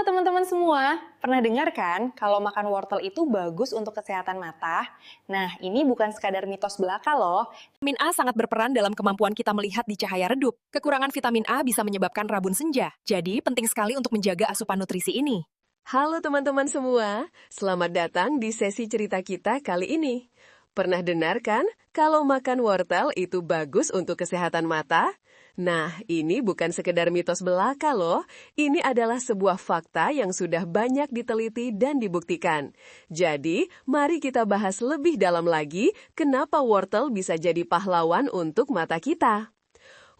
teman-teman semua, pernah dengar kan kalau makan wortel itu bagus untuk kesehatan mata? Nah, ini bukan sekadar mitos belaka loh. Vitamin A sangat berperan dalam kemampuan kita melihat di cahaya redup. Kekurangan vitamin A bisa menyebabkan rabun senja. Jadi, penting sekali untuk menjaga asupan nutrisi ini. Halo teman-teman semua, selamat datang di sesi cerita kita kali ini. Pernah dengar kan kalau makan wortel itu bagus untuk kesehatan mata? Nah, ini bukan sekedar mitos belaka loh. Ini adalah sebuah fakta yang sudah banyak diteliti dan dibuktikan. Jadi, mari kita bahas lebih dalam lagi kenapa wortel bisa jadi pahlawan untuk mata kita.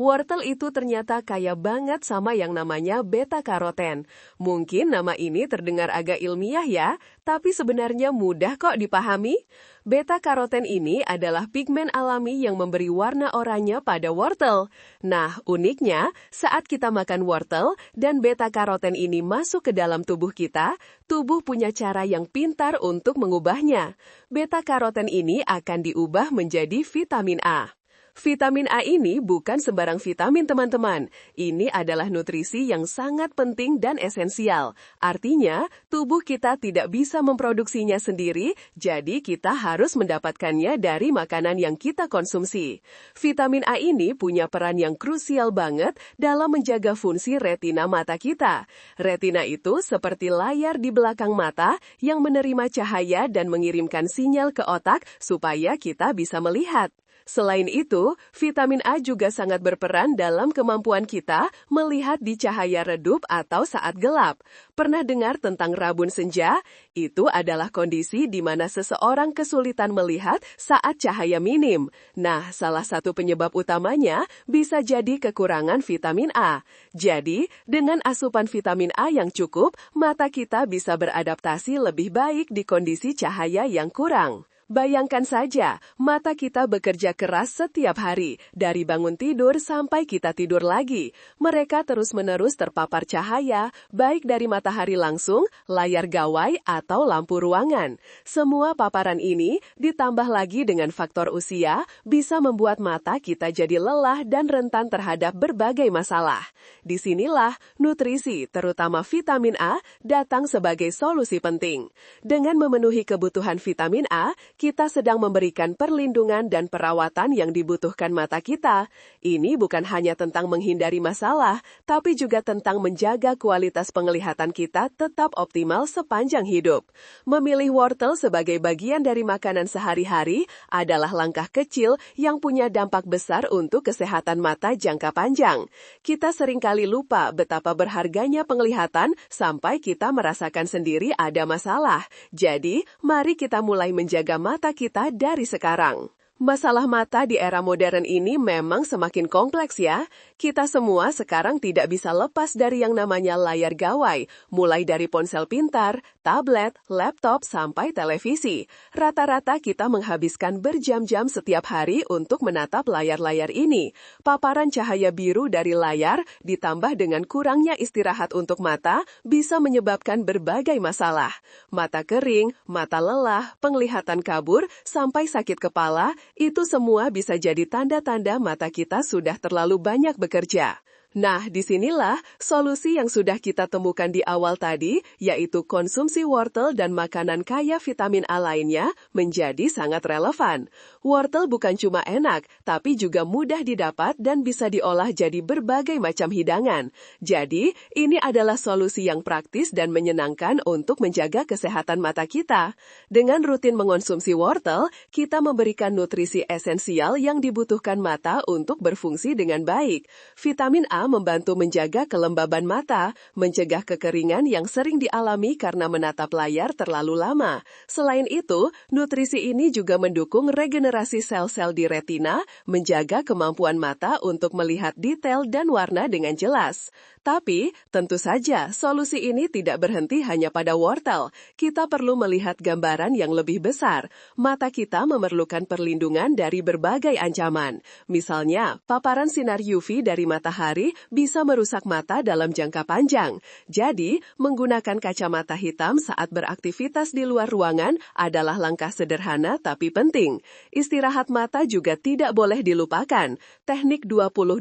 Wortel itu ternyata kaya banget sama yang namanya beta-karoten. Mungkin nama ini terdengar agak ilmiah ya, tapi sebenarnya mudah kok dipahami. Beta-karoten ini adalah pigmen alami yang memberi warna oranye pada wortel. Nah, uniknya, saat kita makan wortel dan beta-karoten ini masuk ke dalam tubuh kita, tubuh punya cara yang pintar untuk mengubahnya. Beta-karoten ini akan diubah menjadi vitamin A. Vitamin A ini bukan sembarang vitamin teman-teman. Ini adalah nutrisi yang sangat penting dan esensial. Artinya, tubuh kita tidak bisa memproduksinya sendiri, jadi kita harus mendapatkannya dari makanan yang kita konsumsi. Vitamin A ini punya peran yang krusial banget dalam menjaga fungsi retina mata kita. Retina itu seperti layar di belakang mata yang menerima cahaya dan mengirimkan sinyal ke otak supaya kita bisa melihat. Selain itu, vitamin A juga sangat berperan dalam kemampuan kita melihat di cahaya redup atau saat gelap. Pernah dengar tentang rabun senja? Itu adalah kondisi di mana seseorang kesulitan melihat saat cahaya minim. Nah, salah satu penyebab utamanya bisa jadi kekurangan vitamin A. Jadi, dengan asupan vitamin A yang cukup, mata kita bisa beradaptasi lebih baik di kondisi cahaya yang kurang. Bayangkan saja, mata kita bekerja keras setiap hari, dari bangun tidur sampai kita tidur lagi. Mereka terus-menerus terpapar cahaya, baik dari matahari langsung, layar gawai, atau lampu ruangan. Semua paparan ini, ditambah lagi dengan faktor usia, bisa membuat mata kita jadi lelah dan rentan terhadap berbagai masalah. Disinilah, nutrisi, terutama vitamin A, datang sebagai solusi penting. Dengan memenuhi kebutuhan vitamin A, kita sedang memberikan perlindungan dan perawatan yang dibutuhkan mata kita. Ini bukan hanya tentang menghindari masalah, tapi juga tentang menjaga kualitas penglihatan kita tetap optimal sepanjang hidup. Memilih wortel sebagai bagian dari makanan sehari-hari adalah langkah kecil yang punya dampak besar untuk kesehatan mata jangka panjang. Kita seringkali lupa betapa berharganya penglihatan sampai kita merasakan sendiri ada masalah. Jadi, mari kita mulai menjaga mata kita dari sekarang. Masalah mata di era modern ini memang semakin kompleks ya. Kita semua sekarang tidak bisa lepas dari yang namanya layar gawai, mulai dari ponsel pintar, tablet, laptop, sampai televisi. Rata-rata kita menghabiskan berjam-jam setiap hari untuk menatap layar-layar ini. Paparan cahaya biru dari layar, ditambah dengan kurangnya istirahat untuk mata, bisa menyebabkan berbagai masalah. Mata kering, mata lelah, penglihatan kabur, sampai sakit kepala, itu semua bisa jadi tanda-tanda mata kita sudah terlalu banyak bekerja. Nah, disinilah solusi yang sudah kita temukan di awal tadi, yaitu konsumsi wortel dan makanan kaya vitamin A lainnya menjadi sangat relevan. Wortel bukan cuma enak, tapi juga mudah didapat dan bisa diolah jadi berbagai macam hidangan. Jadi, ini adalah solusi yang praktis dan menyenangkan untuk menjaga kesehatan mata kita. Dengan rutin mengonsumsi wortel, kita memberikan nutrisi esensial yang dibutuhkan mata untuk berfungsi dengan baik. Vitamin A membantu menjaga kelembaban mata, mencegah kekeringan yang sering dialami karena menatap layar terlalu lama. Selain itu, nutrisi ini juga mendukung regenerasi sel-sel di retina, menjaga kemampuan mata untuk melihat detail dan warna dengan jelas. Tapi, tentu saja, solusi ini tidak berhenti hanya pada wortel. Kita perlu melihat gambaran yang lebih besar. Mata kita memerlukan perlindungan dari berbagai ancaman. Misalnya, paparan sinar UV dari matahari bisa merusak mata dalam jangka panjang. Jadi, menggunakan kacamata hitam saat beraktivitas di luar ruangan adalah langkah sederhana tapi penting. Istirahat mata juga tidak boleh dilupakan. Teknik 20-20-20,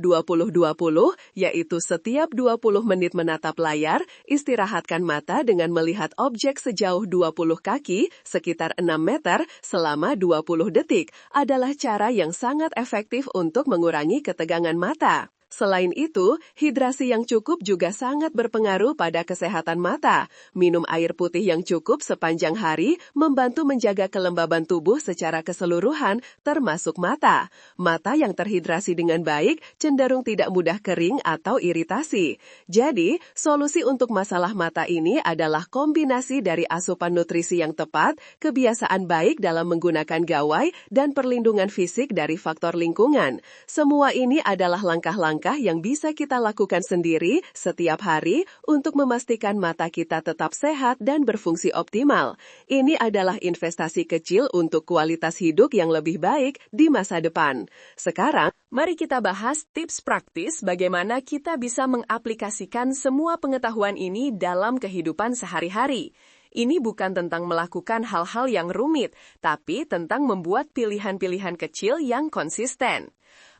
yaitu setiap 20 20 menit menatap layar, istirahatkan mata dengan melihat objek sejauh 20 kaki, sekitar 6 meter, selama 20 detik, adalah cara yang sangat efektif untuk mengurangi ketegangan mata. Selain itu, hidrasi yang cukup juga sangat berpengaruh pada kesehatan mata. Minum air putih yang cukup sepanjang hari membantu menjaga kelembaban tubuh secara keseluruhan, termasuk mata. Mata yang terhidrasi dengan baik cenderung tidak mudah kering atau iritasi. Jadi, solusi untuk masalah mata ini adalah kombinasi dari asupan nutrisi yang tepat, kebiasaan baik dalam menggunakan gawai, dan perlindungan fisik dari faktor lingkungan. Semua ini adalah langkah-langkah yang bisa kita lakukan sendiri setiap hari untuk memastikan mata kita tetap sehat dan berfungsi optimal. Ini adalah investasi kecil untuk kualitas hidup yang lebih baik di masa depan. Sekarang, mari kita bahas tips praktis bagaimana kita bisa mengaplikasikan semua pengetahuan ini dalam kehidupan sehari-hari. Ini bukan tentang melakukan hal-hal yang rumit, tapi tentang membuat pilihan-pilihan kecil yang konsisten.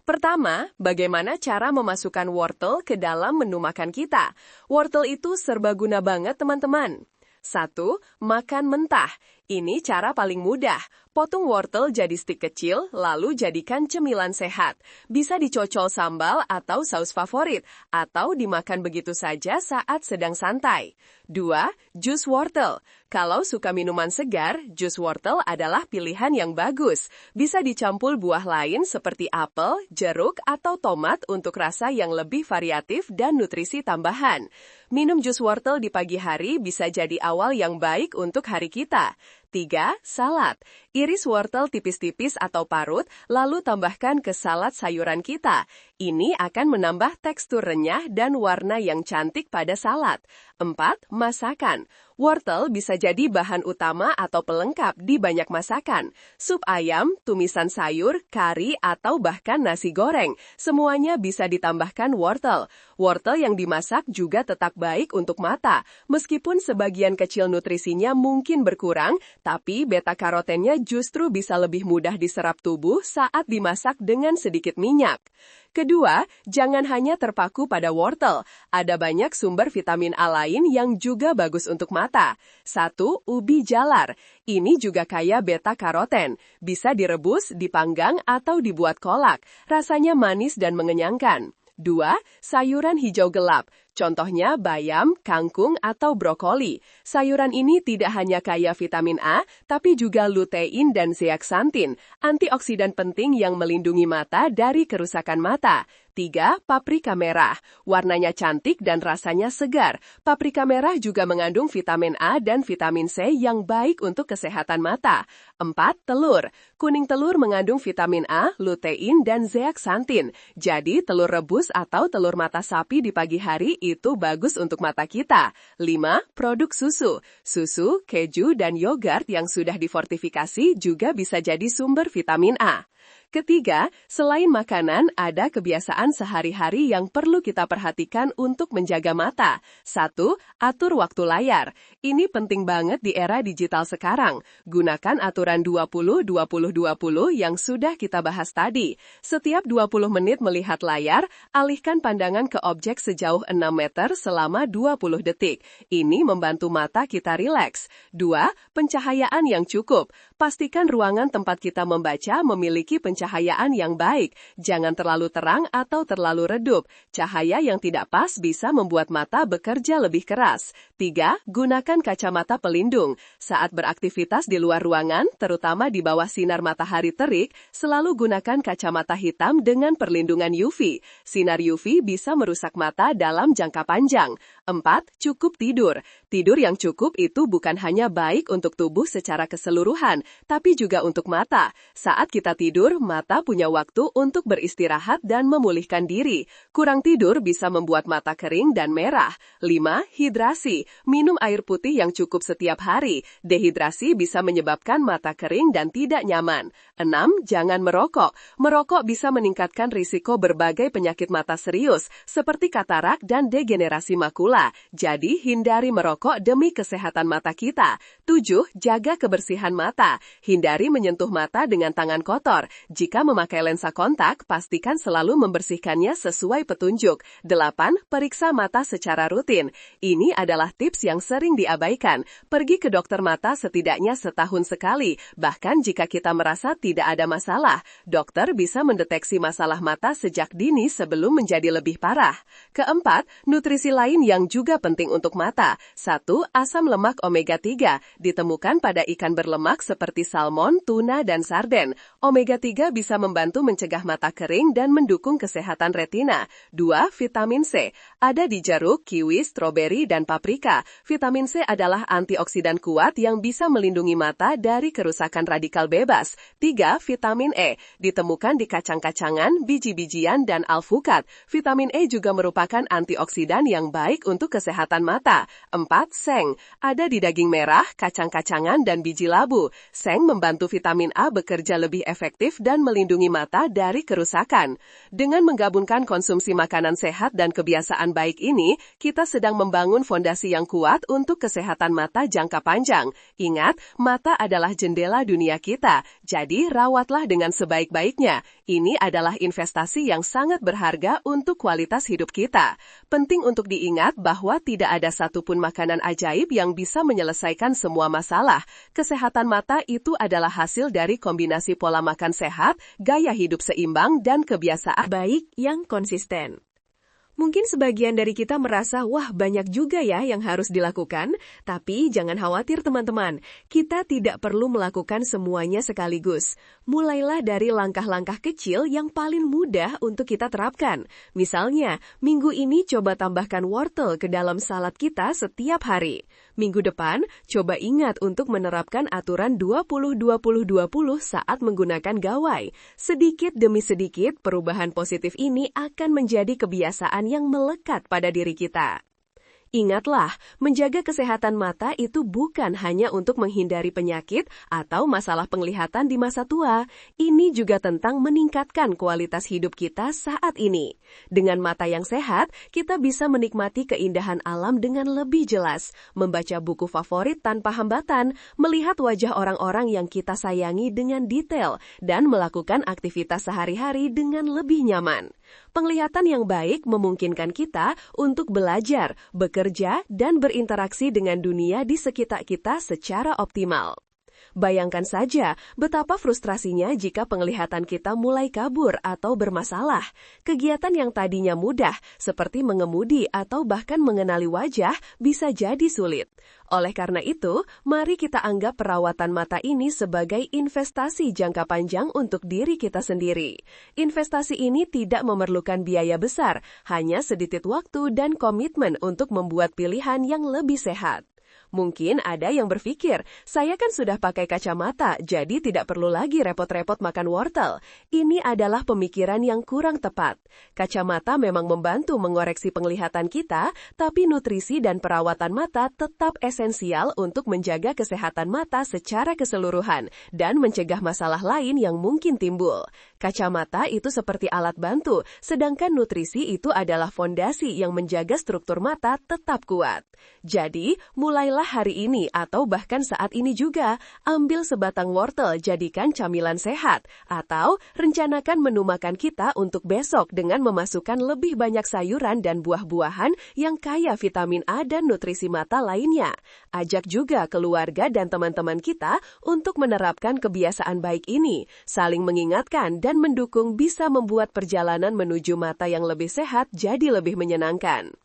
Pertama, bagaimana cara memasukkan wortel ke dalam menu makan kita? Wortel itu serbaguna banget, teman-teman. 1. Makan mentah. Ini cara paling mudah. Potong wortel jadi stik kecil, lalu jadikan cemilan sehat. Bisa dicocol sambal atau saus favorit, atau dimakan begitu saja saat sedang santai. 2. Jus wortel. Kalau suka minuman segar, jus wortel adalah pilihan yang bagus. Bisa dicampur buah lain seperti apel, jeruk, atau tomat untuk rasa yang lebih variatif dan nutrisi tambahan. Minum jus wortel di pagi hari bisa jadi awal yang baik untuk hari kita. 3. Salad. Iris wortel tipis-tipis atau parut, lalu tambahkan ke salad sayuran kita. Ini akan menambah tekstur renyah dan warna yang cantik pada salad. 4. Masakan. Wortel bisa jadi bahan utama atau pelengkap di banyak masakan. Sup ayam, tumisan sayur, kari, atau bahkan nasi goreng. Semuanya bisa ditambahkan wortel. Wortel yang dimasak juga tetap baik untuk mata. Meskipun sebagian kecil nutrisinya mungkin berkurang, tapi beta-karotennya justru bisa lebih mudah diserap tubuh saat dimasak dengan sedikit minyak. Kedua, jangan hanya terpaku pada wortel. Ada banyak sumber vitamin A lain yang juga bagus untuk mata. 1. Ubi jalar. Ini juga kaya beta-karoten. Bisa direbus, dipanggang, atau dibuat kolak. Rasanya manis dan mengenyangkan. 2. Sayuran hijau gelap. Contohnya bayam, kangkung, atau brokoli. Sayuran ini tidak hanya kaya vitamin A, tapi juga lutein dan zeaksantin, antioksidan penting yang melindungi mata dari kerusakan mata. 3. Paprika merah. Warnanya cantik dan rasanya segar. Paprika merah juga mengandung vitamin A dan vitamin C yang baik untuk kesehatan mata. 4. Telur. Kuning telur mengandung vitamin A, lutein, dan zeaksantin. Jadi, telur rebus atau telur mata sapi di pagi hari itu bagus untuk mata kita. 5. Produk susu. Susu, keju, dan yogurt yang sudah difortifikasi juga bisa jadi sumber vitamin A. Ketiga, selain makanan, ada kebiasaan sehari-hari yang perlu kita perhatikan untuk menjaga mata. 1. Atur waktu layar. Ini penting banget di era digital sekarang. Gunakan aturan 20-20-20 yang sudah kita bahas tadi. Setiap 20 menit melihat layar, alihkan pandangan ke objek sejauh 6 meter selama 20 detik. Ini membantu mata kita rileks. 2. Pencahayaan yang cukup. Pastikan ruangan tempat kita membaca memiliki pencahayaan yang baik. Jangan terlalu terang atau terlalu redup. Cahaya yang tidak pas bisa membuat mata bekerja lebih keras. 3. Gunakan kacamata pelindung. Saat beraktivitas di luar ruangan, terutama di bawah sinar matahari terik, selalu gunakan kacamata hitam dengan perlindungan UV. Sinar UV bisa merusak mata dalam jangka panjang. 4. Cukup tidur. Tidur yang cukup itu bukan hanya baik untuk tubuh secara keseluruhan, tapi juga untuk mata. Saat kita tidur, mata punya waktu untuk beristirahat dan memulihkan diri. Kurang tidur bisa membuat mata kering dan merah. 5. Hidrasi. Minum air putih yang cukup setiap hari. Dehidrasi bisa menyebabkan mata kering dan tidak nyaman. 6. Jangan merokok. Merokok bisa meningkatkan risiko berbagai penyakit mata serius, seperti katarak dan degenerasi makula. mata, jadi hindari merokok demi kesehatan mata kita. 7. Jaga kebersihan mata. Hindari menyentuh mata dengan tangan kotor. Jika memakai lensa kontak, pastikan selalu membersihkannya sesuai petunjuk. 8. Periksa mata secara rutin. Ini adalah tips yang sering diabaikan. Pergi ke dokter mata setidaknya setahun sekali. Bahkan jika kita merasa tidak ada masalah, dokter bisa mendeteksi masalah mata sejak dini sebelum menjadi lebih parah. Keempat, nutrisi lain yang juga penting untuk mata. 1. Asam lemak omega 3 ditemukan pada ikan berlemak seperti salmon, tuna, dan sarden. Omega 3 bisa membantu mencegah mata kering dan mendukung kesehatan retina. 2. Vitamin C ada di jeruk, kiwi, stroberi, dan paprika. Vitamin C adalah antioksidan kuat yang bisa melindungi mata dari kerusakan radikal bebas. 3. Vitamin E ditemukan di kacang-kacangan, biji-bijian, dan alpukat. Vitamin E juga merupakan antioksidan yang baik untuk kesehatan mata. 4. Seng ada di daging merah, kacang-kacangan, dan biji labu. Seng membantu vitamin A bekerja lebih efektif dan melindungi mata dari kerusakan. Dengan menggabungkan konsumsi makanan sehat dan kebiasaan baik ini, kita sedang membangun fondasi yang kuat untuk kesehatan mata jangka panjang. Ingat, mata adalah jendela dunia kita, jadi rawatlah dengan sebaik-baiknya. Ini adalah investasi yang sangat berharga untuk kualitas hidup kita. Penting untuk diingat bahwa tidak ada satupun makanan ajaib yang bisa menyelesaikan semua masalah. Kesehatan mata itu adalah hasil dari kombinasi pola makan sehat, gaya hidup seimbang, dan kebiasaan baik yang konsisten. Mungkin sebagian dari kita merasa, wah banyak juga ya yang harus dilakukan, tapi jangan khawatir teman-teman, kita tidak perlu melakukan semuanya sekaligus. Mulailah dari langkah-langkah kecil yang paling mudah untuk kita terapkan. Misalnya, minggu ini coba tambahkan wortel ke dalam salad kita setiap hari. Minggu depan, coba ingat untuk menerapkan aturan 20-20-20 saat menggunakan gawai. Sedikit demi sedikit, perubahan positif ini akan menjadi kebiasaan yang melekat pada diri kita. Ingatlah, menjaga kesehatan mata itu bukan hanya untuk menghindari penyakit atau masalah penglihatan di masa tua. Ini juga tentang meningkatkan kualitas hidup kita saat ini. Dengan mata yang sehat, kita bisa menikmati keindahan alam dengan lebih jelas, membaca buku favorit tanpa hambatan, melihat wajah orang-orang yang kita sayangi dengan detail, dan melakukan aktivitas sehari-hari dengan lebih nyaman. Penglihatan yang baik memungkinkan kita untuk belajar, bekerja, dan berinteraksi dengan dunia di sekitar kita secara optimal. Bayangkan saja betapa frustrasinya jika penglihatan kita mulai kabur atau bermasalah. Kegiatan yang tadinya mudah, seperti mengemudi atau bahkan mengenali wajah, bisa jadi sulit. Oleh karena itu, mari kita anggap perawatan mata ini sebagai investasi jangka panjang untuk diri kita sendiri. Investasi ini tidak memerlukan biaya besar, hanya sedikit waktu dan komitmen untuk membuat pilihan yang lebih sehat. Mungkin ada yang berpikir, saya kan sudah pakai kacamata, jadi tidak perlu lagi repot-repot makan wortel. Ini adalah pemikiran yang kurang tepat. Kacamata memang membantu mengoreksi penglihatan kita, tapi nutrisi dan perawatan mata tetap esensial untuk menjaga kesehatan mata secara keseluruhan dan mencegah masalah lain yang mungkin timbul. Kacamata itu seperti alat bantu, sedangkan nutrisi itu adalah fondasi yang menjaga struktur mata tetap kuat. Jadi, mulailah hari ini atau bahkan saat ini juga, ambil sebatang wortel jadikan camilan sehat, atau rencanakan menu makan kita untuk besok dengan memasukkan lebih banyak sayuran dan buah-buahan yang kaya vitamin A dan nutrisi mata lainnya. Ajak juga keluarga dan teman-teman kita untuk menerapkan kebiasaan baik ini, saling mengingatkan dan mendukung bisa membuat perjalanan menuju mata yang lebih sehat jadi lebih menyenangkan.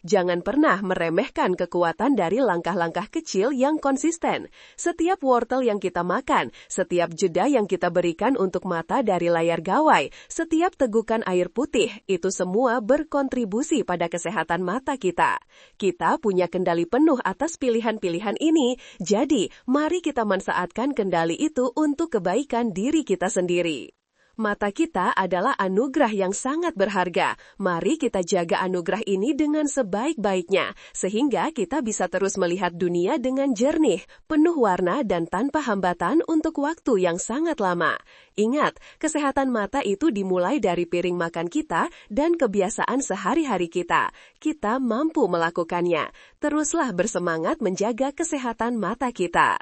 Jangan pernah meremehkan kekuatan dari langkah-langkah kecil yang konsisten. Setiap wortel yang kita makan, setiap jeda yang kita berikan untuk mata dari layar gawai, setiap tegukan air putih, itu semua berkontribusi pada kesehatan mata kita. Kita punya kendali penuh atas pilihan-pilihan ini, jadi mari kita manfaatkan kendali itu untuk kebaikan diri kita sendiri. Mata kita adalah anugerah yang sangat berharga. Mari kita jaga anugerah ini dengan sebaik-baiknya, sehingga kita bisa terus melihat dunia dengan jernih, penuh warna dan tanpa hambatan untuk waktu yang sangat lama. Ingat, kesehatan mata itu dimulai dari piring makan kita dan kebiasaan sehari-hari kita. Kita mampu melakukannya. Teruslah bersemangat menjaga kesehatan mata kita.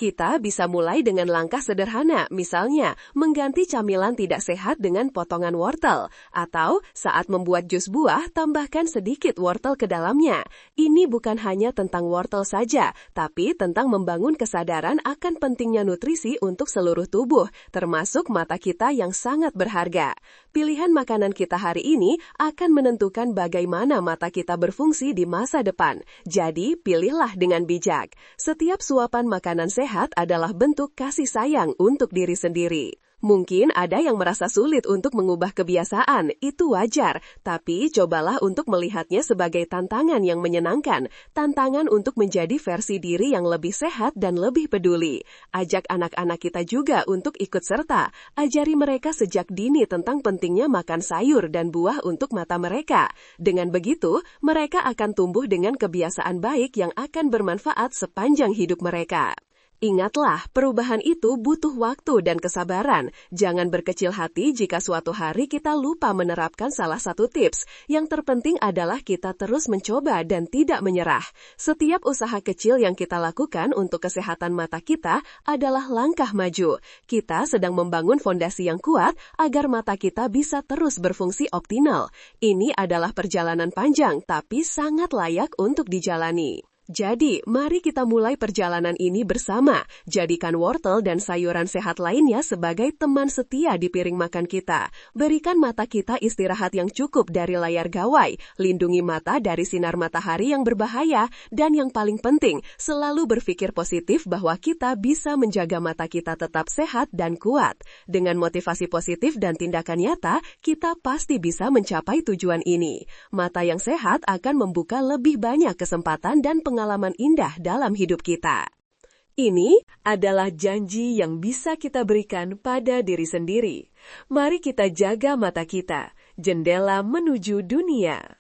Kita bisa mulai dengan langkah sederhana, misalnya mengganti camilan tidak sehat dengan potongan wortel, atau saat membuat jus buah, tambahkan sedikit wortel ke dalamnya. Ini bukan hanya tentang wortel saja, tapi tentang membangun kesadaran akan pentingnya nutrisi untuk seluruh tubuh, termasuk mata kita yang sangat berharga. Pilihan makanan kita hari ini akan menentukan bagaimana mata kita berfungsi di masa depan. Jadi, pilihlah dengan bijak. Setiap suapan makanan sehat adalah bentuk kasih sayang untuk diri sendiri. Mungkin ada yang merasa sulit untuk mengubah kebiasaan, itu wajar, tapi cobalah untuk melihatnya sebagai tantangan yang menyenangkan, tantangan untuk menjadi versi diri yang lebih sehat dan lebih peduli. Ajak anak-anak kita juga untuk ikut serta, ajari mereka sejak dini tentang pentingnya makan sayur dan buah untuk mata mereka. Dengan begitu, mereka akan tumbuh dengan kebiasaan baik yang akan bermanfaat sepanjang hidup mereka. Ingatlah, perubahan itu butuh waktu dan kesabaran. Jangan berkecil hati jika suatu hari kita lupa menerapkan salah satu tips. Yang terpenting adalah kita terus mencoba dan tidak menyerah. Setiap usaha kecil yang kita lakukan untuk kesehatan mata kita adalah langkah maju. Kita sedang membangun fondasi yang kuat agar mata kita bisa terus berfungsi optimal. Ini adalah perjalanan panjang, tapi sangat layak untuk dijalani. Jadi, mari kita mulai perjalanan ini bersama. Jadikan wortel dan sayuran sehat lainnya sebagai teman setia di piring makan kita. Berikan mata kita istirahat yang cukup dari layar gawai. Lindungi mata dari sinar matahari yang berbahaya. Dan yang paling penting, selalu berpikir positif bahwa kita bisa menjaga mata kita tetap sehat dan kuat. Dengan motivasi positif dan tindakan nyata, kita pasti bisa mencapai tujuan ini. Mata yang sehat akan membuka lebih banyak kesempatan dan pengalaman indah dalam hidup kita. Ini adalah janji yang bisa kita berikan pada diri sendiri. Mari kita jaga mata kita, jendela menuju dunia.